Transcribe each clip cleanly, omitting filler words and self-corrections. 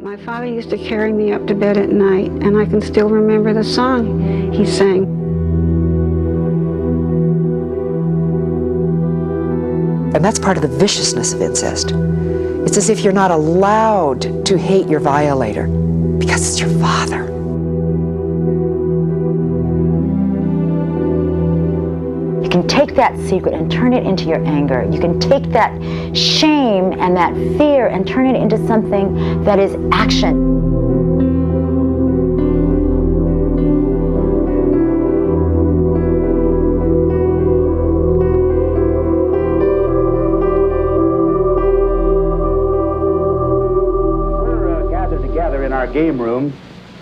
My father used to carry me up to bed at night, and I can still remember the song he sang. And that's part of the viciousness of incest. It's as if you're not allowed to hate your violator because it's your father. You can take that secret and turn it into your anger. You can take that shame and that fear and turn it into something that is action. We're gathered together in our game room.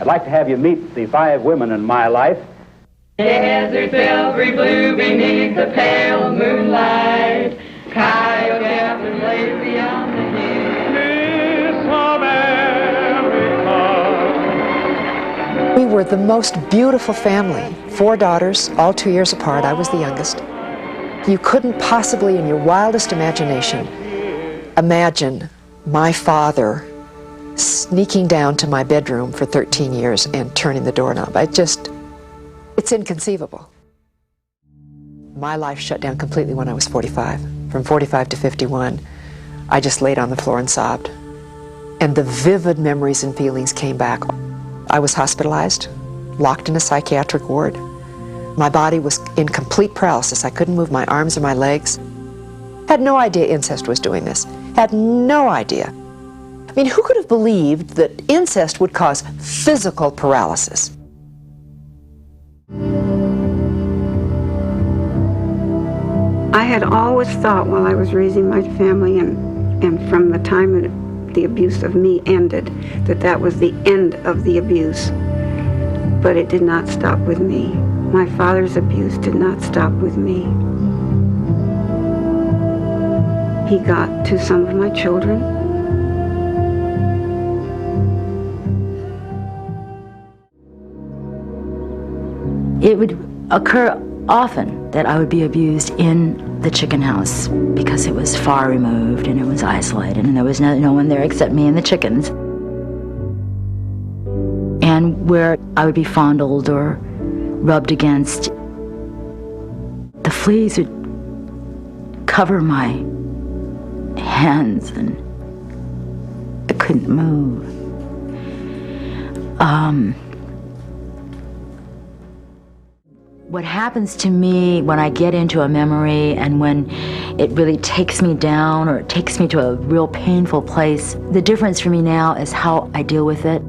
I'd like to have you meet the 5 women in my life. Desert silvery blue beneath the pale moonlight, coyote and lazy on the hill. We were the most beautiful family. 4 daughters, all 2 years apart. I was the youngest. You couldn't possibly, in your wildest imagination, imagine my father sneaking down to my bedroom for 13 years and turning the doorknob. It's inconceivable. My life shut down completely when I was 45. From 45 to 51, I just laid on the floor and sobbed. And the vivid memories and feelings came back. I was hospitalized, locked in a psychiatric ward. My body was in complete paralysis. I couldn't move my arms or my legs. Had no idea incest was doing this. Had no idea. I mean, who could have believed that incest would cause physical paralysis? I had always thought while I was raising my family and from the time that the abuse of me ended, that was the end of the abuse. But it did not stop with me. My father's abuse did not stop with me. He got to some of my children. It would occur often that I would be abused in the chicken house because it was far removed and it was isolated and there was no one there except me and the chickens. And where I would be fondled or rubbed against, the fleas would cover my hands and I couldn't move. What happens to me when I get into a memory and when it really takes me down or it takes me to a real painful place, the difference for me now is how I deal with it.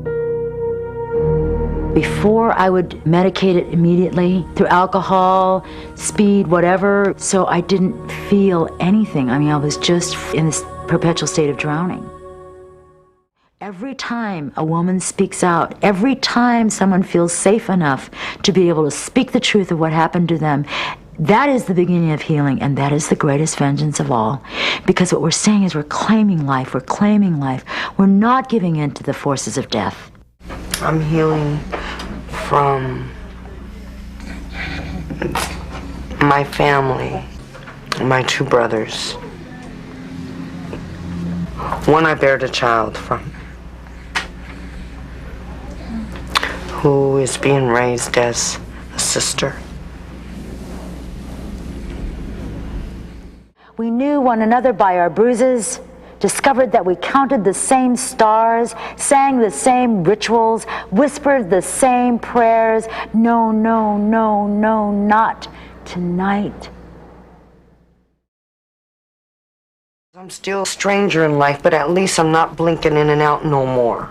Before, I would medicate it immediately through alcohol, speed, whatever, so I didn't feel anything. I mean, I was just in this perpetual state of drowning. Every time a woman speaks out, every time someone feels safe enough to be able to speak the truth of what happened to them, that is the beginning of healing, and that is the greatest vengeance of all. Because what we're saying is we're claiming life, we're claiming life. We're not giving in to the forces of death. I'm healing from my family, my 2 brothers. One I bared a child from, who is being raised as a sister. We knew one another by our bruises, discovered that we counted the same stars, sang the same rituals, whispered the same prayers. No, no, no, no, not tonight. I'm still a stranger in life, but at least I'm not blinking in and out no more.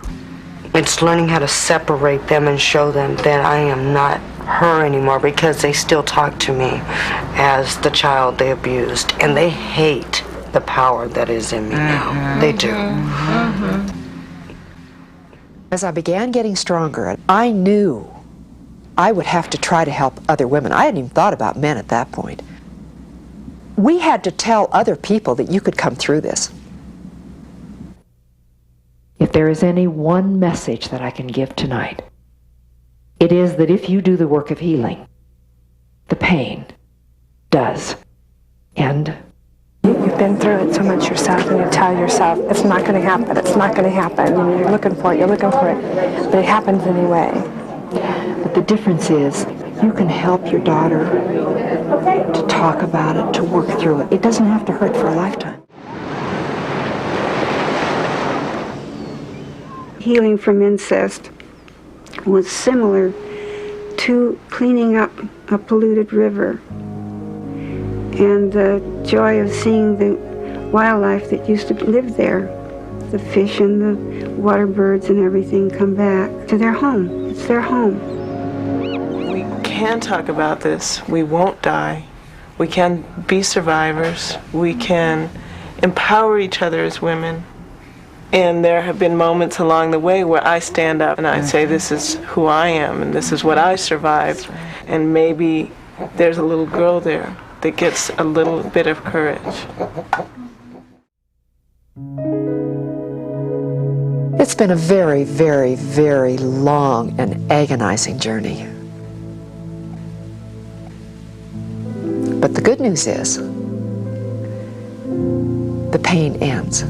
It's learning how to separate them and show them that I am not her anymore, because they still talk to me as the child they abused, and they hate the power that is in me now. They do. As I began getting stronger, I knew I would have to try to help other women. I hadn't even thought about men at that point. We had to tell other people that you could come through this. If there is any one message that I can give tonight, it is that if you do the work of healing, the pain does end. You've been been through it so much yourself, and you tell yourself, it's not going to happen, it's not going to happen, and you're looking for it, but it happens anyway. But the difference is, you can help your daughter to talk about it, to work through it. It doesn't have to hurt for a lifetime. Healing from incest was similar to cleaning up a polluted river, and the joy of seeing the wildlife that used to live there, the fish and the water birds and everything, come back to their home. It's their home. We can talk about this. We won't die. We can be survivors. We can empower each other as women. And there have been moments along the way where I stand up and I say, this is who I am and this is what I survived. And maybe there's a little girl there that gets a little bit of courage. It's been a very, very, very long and agonizing journey. But the good news is, the pain ends.